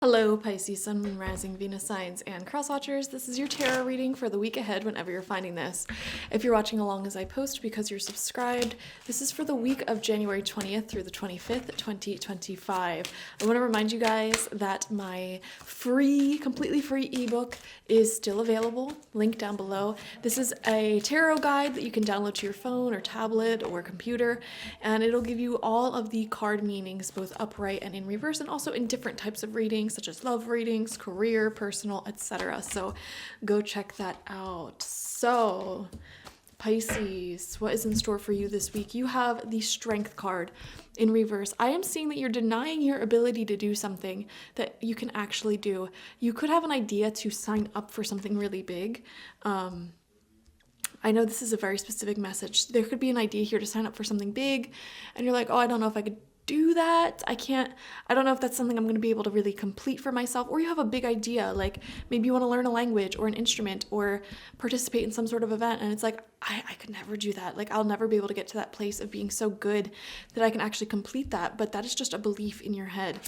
Hello, Pisces, Sun, Moon, Rising, Venus signs, and cross-watchers. This is your tarot reading for the week ahead whenever you're finding this. If you're watching along as I post because you're subscribed, this is for the week of January 20th through the 25th, 2025. I want to remind you guys that my completely free ebook is still available, link down below. This is a tarot guide that you can download to your phone or tablet or computer, and it'll give you all of the card meanings, both upright and in reverse, and also in different types of readings, such as love readings, career, personal, etc. So go check that out. So Pisces, what is in store for you this week? You have the Strength card in reverse. I am seeing that you're denying your ability to do something that you can actually do. You could have an idea to sign up for something really big. I know this is a very specific message. There could be an idea here to sign up for something big, and you're like, oh, I don't know if I could do that. I don't know if that's something I'm going to be able to really complete for myself. Or you have a big idea, like maybe you want to learn a language or an instrument or participate in some sort of event, and it's like, I could never do that. Like, I'll never be able to get to that place of being so good that I can actually complete that. But that is just a belief in your head.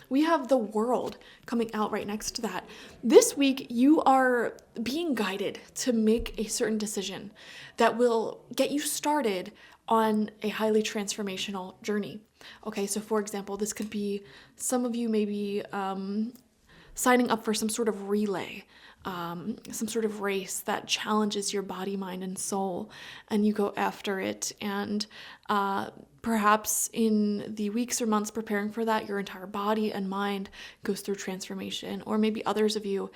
We have the World coming out right next to that. This week, you are being guided to make a certain decision that will get you started on a highly transformational journey. Okay, so for example, this could be some of you maybe signing up for some sort of relay, some sort of race that challenges your body, mind, and soul, and you go after it. And perhaps in the weeks or months preparing for that, your entire body and mind goes through transformation. Or maybe others of you,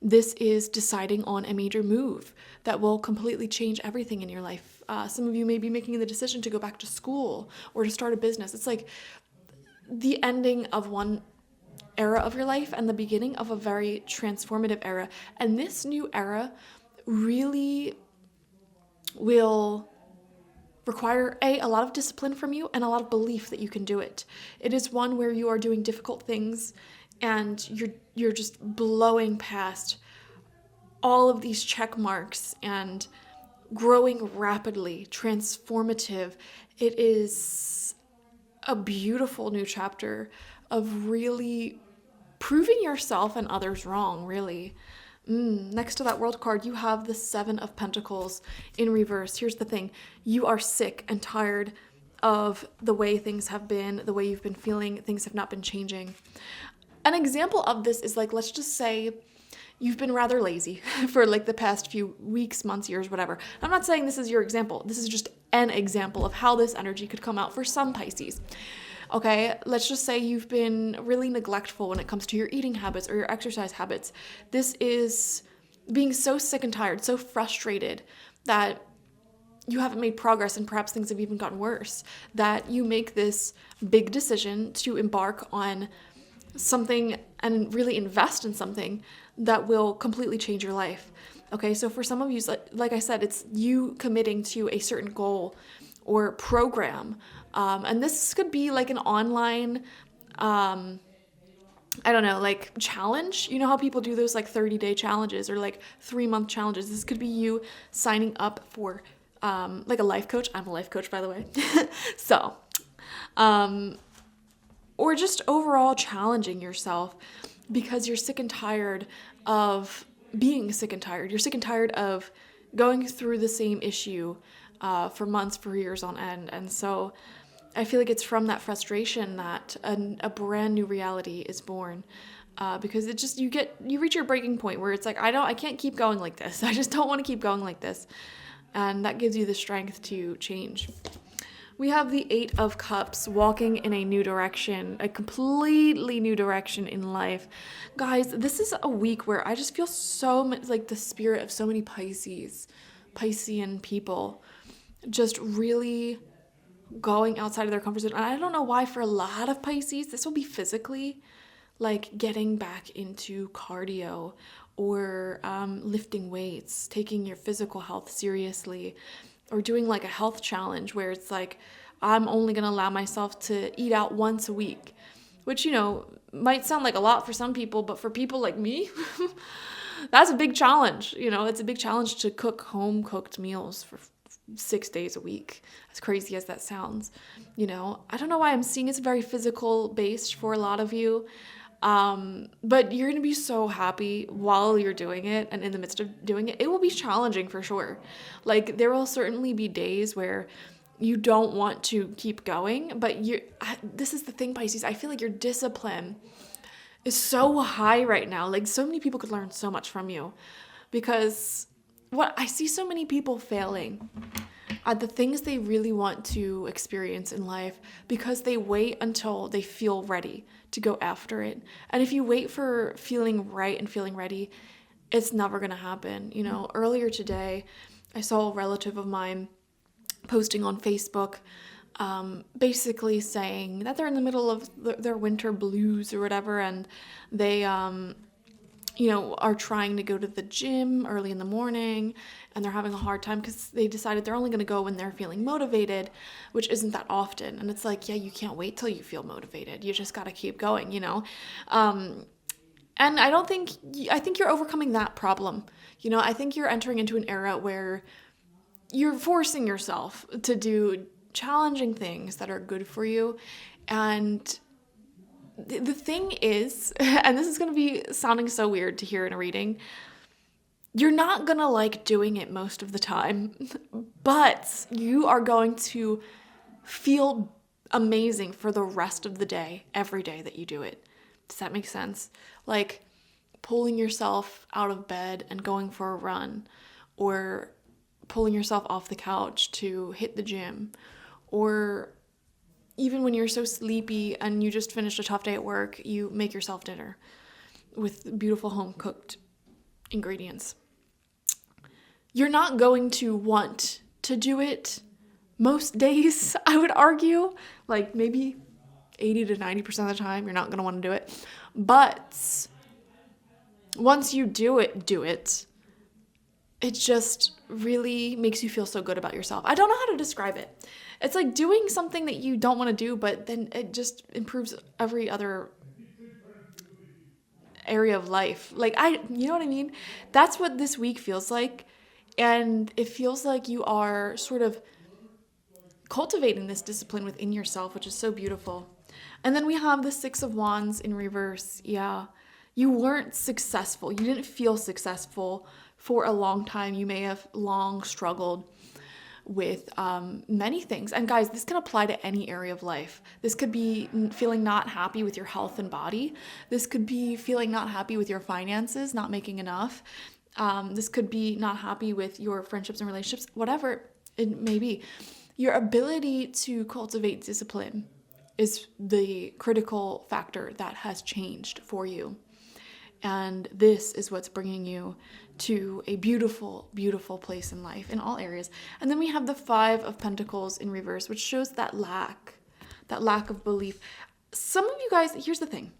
this is deciding on a major move that will completely change everything in your life. Some of you may be making the decision to go back to school or to start a business. It's like the ending of one era of your life and the beginning of a very transformative era. And this new era really will require a lot of discipline from you and a lot of belief that you can do it. It is one where you are doing difficult things and you're just blowing past all of these check marks and growing rapidly, transformative. It is a beautiful new chapter of really proving yourself and others wrong, really. Next to that World card, you have the Seven of Pentacles in reverse. Here's the thing. You are sick and tired of the way things have been, the way you've been feeling. Things have not been changing. An example of this is, like, let's just say you've been rather lazy for like the past few weeks, months, years, whatever. I'm not saying this is your example. This is just an example of how this energy could come out for some Pisces. Okay, let's just say you've been really neglectful when it comes to your eating habits or your exercise habits. This is being so sick and tired, so frustrated that you haven't made progress and perhaps things have even gotten worse, that you make this big decision to embark on something and really invest in something that will completely change your life. Okay, so for some of you, like I said, it's you committing to a certain goal or program. And this could be like an online, I don't know, like challenge. You know how people do those like 30-day challenges or like 3-month challenges? This could be you signing up for like a life coach. I'm a life coach, by the way. So, or just overall challenging yourself because you're sick and tired of being sick and tired. You're sick and tired of going through the same issue for months, for years on end. And so I feel like it's from that frustration that a brand new reality is born. Because it just, you reach your breaking point where it's like, I can't keep going like this. I just don't want to keep going like this. And that gives you the strength to change. We have the Eight of Cups, walking in a new direction, a completely new direction in life. Guys, this is a week where I just feel so much like the spirit of so many Piscean people just really going outside of their comfort zone. And I don't know why for a lot of Pisces, this will be physically, like getting back into cardio or lifting weights, taking your physical health seriously, or doing like a health challenge where it's like, I'm only going to allow myself to eat out once a week, which, you know, might sound like a lot for some people, but for people like me, that's a big challenge. You know, it's a big challenge to cook home cooked meals for 6 days a week, as crazy as that sounds. You know, I don't know why I'm seeing it's very physical based for a lot of you. But you're going to be so happy while you're doing it, and in the midst of doing it. It will be challenging for sure. Like, there will certainly be days where you don't want to keep going, but this is the thing, Pisces. I feel like your discipline is so high right now. Like, so many people could learn so much from you, because what I see so many people failing at the things they really want to experience in life because they wait until they feel ready to go after it. And if you wait for feeling right and feeling ready, it's never going to happen. You know, earlier today, I saw a relative of mine posting on Facebook, basically saying that they're in the middle of their winter blues or whatever, and they, are trying to go to the gym early in the morning, and they're having a hard time because they decided they're only going to go when they're feeling motivated, which isn't that often. And it's like, yeah, you can't wait till you feel motivated. You just got to keep going, And I think you're overcoming that problem. I think you're entering into an era where you're forcing yourself to do challenging things that are good for you. And the thing is, and this is going to be sounding so weird to hear in a reading, you're not going to like doing it most of the time, but you are going to feel amazing for the rest of the day, every day that you do it. Does that make sense? Like pulling yourself out of bed and going for a run, or pulling yourself off the couch to hit the gym, or even when you're so sleepy and you just finished a tough day at work, you make yourself dinner with beautiful home-cooked ingredients. You're not going to want to do it most days, I would argue. Like maybe 80 to 90% of the time, you're not going to want to do it. But once you do it just really makes you feel so good about yourself. I don't know how to describe it. It's like doing something that you don't want to do, but then it just improves every other area of life. Like, you know what I mean? That's what this week feels like. And it feels like you are sort of cultivating this discipline within yourself, which is so beautiful. And then we have the 6 of Wands in reverse. Yeah. You weren't successful. You didn't feel successful for a long time. You may have long struggled with many things. And guys, this can apply to any area of life. This could be feeling not happy with your health and body. This could be feeling not happy with your finances, not making enough. This could be not happy with your friendships and relationships, whatever it may be. Your ability to cultivate discipline is the critical factor that has changed for you. And this is what's bringing you to a beautiful, beautiful place in life in all areas. And then we have the 5 of Pentacles in reverse, which shows that lack of belief. Some of you guys, here's the thing.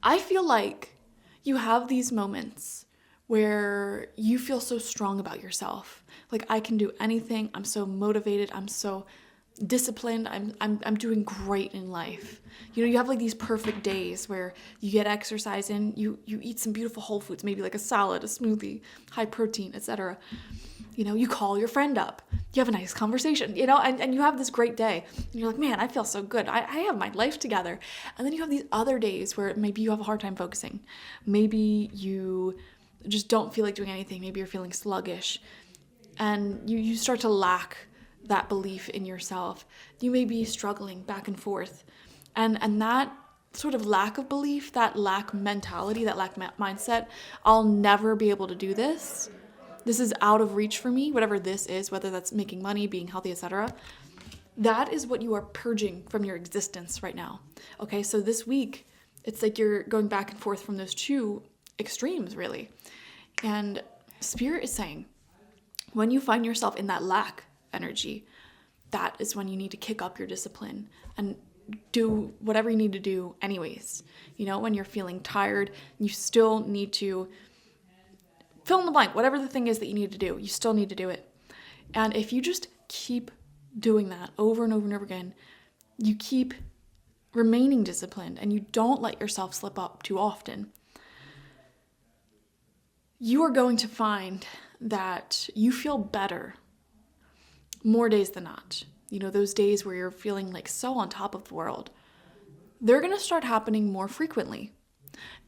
I feel like you have these moments where you feel so strong about yourself. Like, I can do anything. I'm so motivated. I'm so disciplined. I'm doing great in life. You have like these perfect days where you get exercise in, you eat some beautiful whole foods, maybe like a salad, a smoothie, high protein, etc. You call your friend up, you have a nice conversation, and you have this great day. And you're like, man, I feel so good. I have my life together. And then you have these other days where maybe you have a hard time focusing. Maybe you just don't feel like doing anything. Maybe you're feeling sluggish, and you start to lack that belief in yourself. You may be struggling back and forth. And that sort of lack of belief, that lack mentality, that lack mindset, I'll never be able to do this. This is out of reach for me, whatever this is, whether that's making money, being healthy, etc. That is what you are purging from your existence right now. Okay, so this week, it's like you're going back and forth from those two extremes, really. And Spirit is saying, when you find yourself in that lack energy, that is when you need to kick up your discipline and do whatever you need to do anyways. When you're feeling tired, you still need to fill in the blank, whatever the thing is that you need to do, you still need to do it. And if you just keep doing that over and over and over again, you keep remaining disciplined and you don't let yourself slip up too often, you are going to find that you feel better more days than not. Those days where you're feeling like so on top of the world, they're going to start happening more frequently.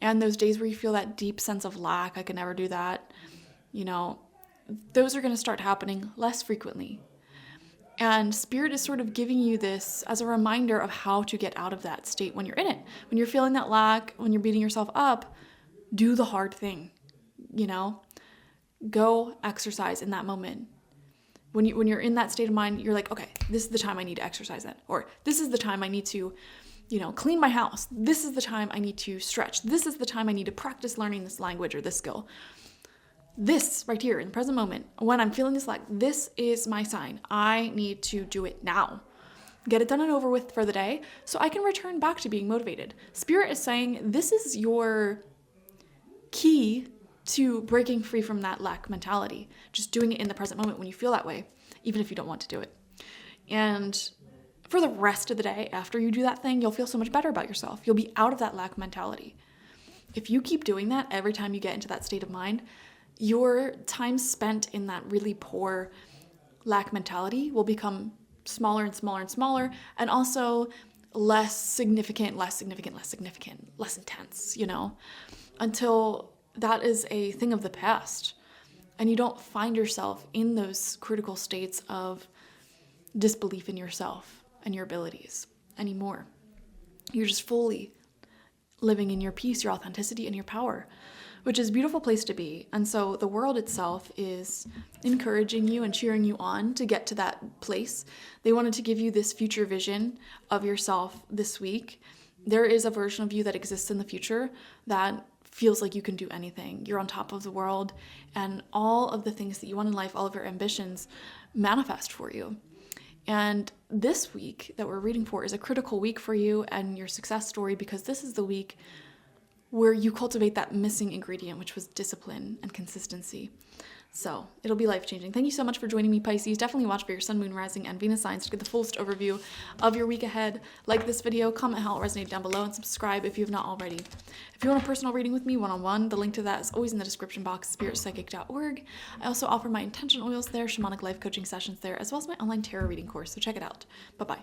And those days where you feel that deep sense of lack, I could never do that, those are going to start happening less frequently. And Spirit is sort of giving you this as a reminder of how to get out of that state when you're in it. When you're feeling that lack, when you're beating yourself up, do the hard thing, Go exercise in that moment. When you're in that state of mind, you're like, okay, this is the time I need to exercise then. Or this is the time I need to, clean my house. This is the time I need to stretch. This is the time I need to practice learning this language or this skill. This right here in the present moment, when I'm feeling this lack, this is my sign. I need to do it now. Get it done and over with for the day so I can return back to being motivated. Spirit is saying this is your key to breaking free from that lack mentality. Just doing it in the present moment when you feel that way, even if you don't want to do it. And for the rest of the day, after you do that thing, you'll feel so much better about yourself. You'll be out of that lack mentality. If you keep doing that every time you get into that state of mind, your time spent in that really poor lack mentality will become smaller and smaller and smaller, and also less significant, less intense, until that is a thing of the past. And you don't find yourself in those critical states of disbelief in yourself and your abilities anymore. You're just fully living in your peace, your authenticity, and your power, which is a beautiful place to be. And so the world itself is encouraging you and cheering you on to get to that place. They wanted to give you this future vision of yourself this week. There is a version of you that exists in the future that feels like you can do anything. You're on top of the world, and all of the things that you want in life, all of your ambitions manifest for you. And this week that we're reading for is a critical week for you and your success story, because this is the week where you cultivate that missing ingredient, which was discipline and consistency. So it'll be life-changing. Thank you so much for joining me, Pisces. Definitely watch for your sun, moon, rising, and Venus signs to get the fullest overview of your week ahead. Like this video, comment how it resonated down below, and subscribe if you have not already. If you want a personal reading with me one-on-one, the link to that is always in the description box, spiritpsychic.org. I also offer my intention oils there, shamanic life coaching sessions there, as well as my online tarot reading course, so check it out. Bye-bye.